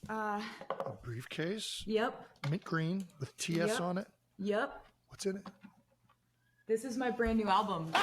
A briefcase. Yep. Mint green with TS on it. Yep. What's in it? This is my brand new album. It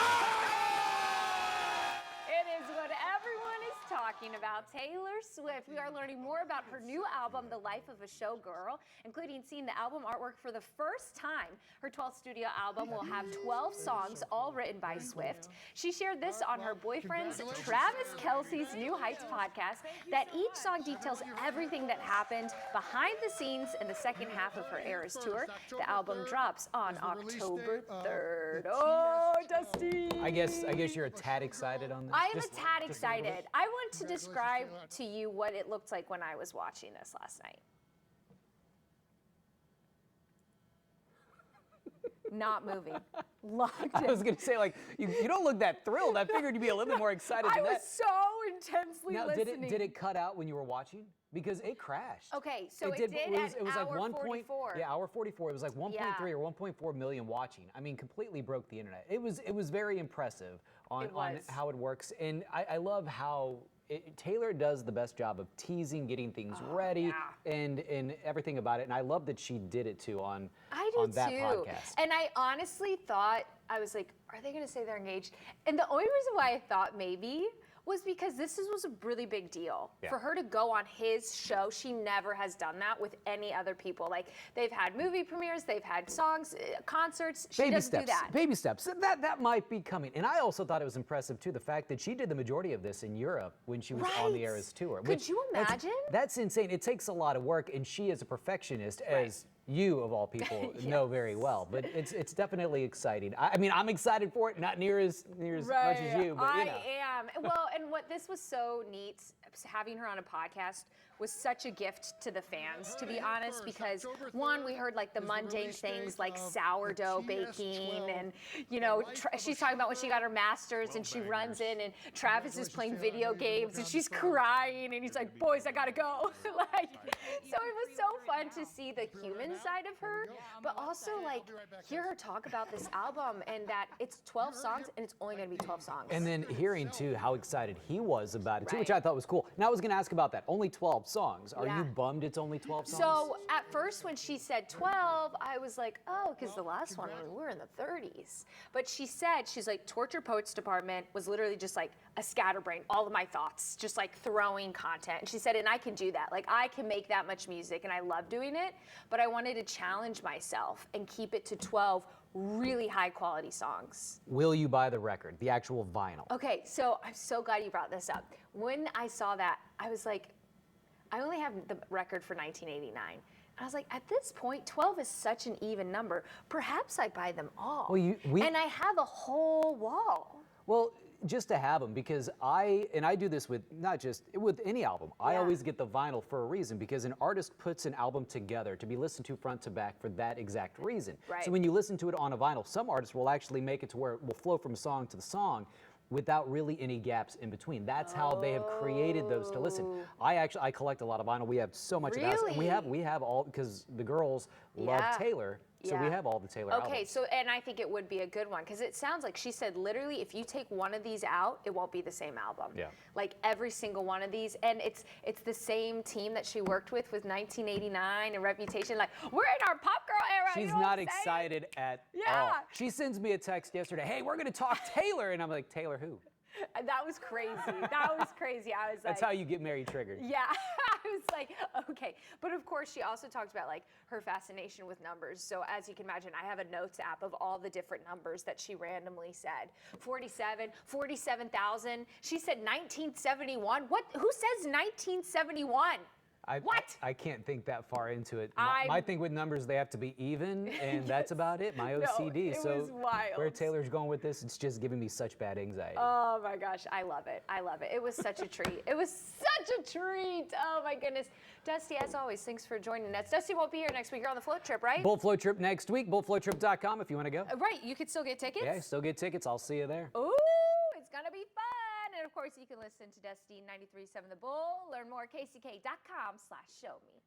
is what everyone is talking about. Taylor Swift. We are learning more about her new album, The Life of a Showgirl, including seeing the album artwork for the first time. Her 12th studio album will have 12 songs, all written by Swift. She shared this on her boyfriend's Travis Kelce's New Heights podcast, that each song details everything that happened behind the scenes in the second half of her Eras tour. The album drops on October 3rd. Oh, Dusty! I guess you're a tad excited on this. I am a tad excited. I want to describe to you what it looked like when I was watching this last night. Not moving. Locked in. I was going to say, like, you don't look that thrilled. I figured you'd be a little bit more excited than that. I was so intensely listening. Did it cut out when you were watching? Because it crashed. Okay, so it was like 1 44. Yeah, hour 44. It was like 1.3 or 1.4 million watching. I mean, completely broke the internet. It was very impressive on how it works. And I love how Taylor does the best job of teasing, getting things ready, and everything about it. And I love that she did it too on that podcast. And I honestly thought, I was like, are they going to say they're engaged? And the only reason why I thought maybe was because this was a really big deal. Yeah. For her to go on his show, she never has done that with any other people. Like, they've had movie premieres, they've had songs, concerts. She doesn't do that. Baby steps. That might be coming. And I also thought it was impressive, too, the fact that she did the majority of this in Europe when she was on the Eras tour. Could you imagine? That's insane. It takes a lot of work, and she is a perfectionist, as you, of all people, know very well. But it's definitely exciting. I mean, I'm excited for it, not near as much as you, but you know. I am. Well, and what this was so neat, having her on a podcast, was such a gift to the fans, to be honest, because one, we heard like the mundane things like sourdough baking, and you know, she's talking about when she got her master's and she runs in and Travis is playing video games and she's crying and he's like, boys, I gotta go. Like, so it was so fun to see the human side of her, but also like hear her talk about this album and that it's 12 songs and it's only gonna be 12 songs. And then hearing too how excited he was about it too, which I thought was cool. Now I was gonna ask about that. Only 12 songs. Are you bummed it's only 12 songs? So at first when she said 12, I was like, oh, because the last one we were in the 30s. But she said, she's like, Torture Poets Department was literally just like a scatterbrain, all of my thoughts, just like throwing content. And she said, and I can do that. Like, I can make that much music and I love doing it, but I wanted to challenge myself and keep it to 12 really high quality songs. Will you buy the record, the actual vinyl? Okay, so I'm so glad you brought this up. When I saw that, I was like, I only have the record for 1989. I was like, at this point, 12 is such an even number. Perhaps I buy them all. Well, and I have a whole wall. Well, just to have them, because I do this with not just with any album. I always get the vinyl for a reason, because an artist puts an album together to be listened to front to back for that exact reason. Right. So when you listen to it on a vinyl, some artists will actually make it to where it will flow from song to the song without really any gaps in between. That's how they have created those to listen. I collect a lot of vinyl. We have so much of that. And we have all, because the girls love Taylor. So we have all the Taylor albums. Okay, so, and I think it would be a good one, because it sounds like she said literally if you take one of these out, it won't be the same album. Yeah. Like every single one of these, and it's the same team that she worked with 1989 and Reputation. Like, we're in our pop girl era. She's you know not excited at all. She sends me a text yesterday, hey, we're gonna talk Taylor, and I'm like, Taylor who? That was crazy. That was crazy. I was like, that's how you get Mary triggered. Yeah, I was like, okay. But of course, she also talked about like her fascination with numbers. So as you can imagine, I have a notes app of all the different numbers that she randomly said. 47, 47,000. She said 1971. What? Who says 1971? I can't think that far into it. My thing with numbers, they have to be even, and that's about it. My OCD. It was wild. Where Taylor's going with this, it's just giving me such bad anxiety. Oh my gosh, I love it. I love it. It was such a treat. It was such a treat. Oh my goodness. Dusty, as always, thanks for joining us. Dusty won't be here next week. You're on the float trip, right? Bolt Float Trip next week. BoltFloatTrip.com if you want to go. Right. You could still get tickets? Yeah, still get tickets. I'll see you there. Ooh, it's going to be fun. And of course, you can listen to Dusty 93.7 The Bull. Learn more at kck.com/showme.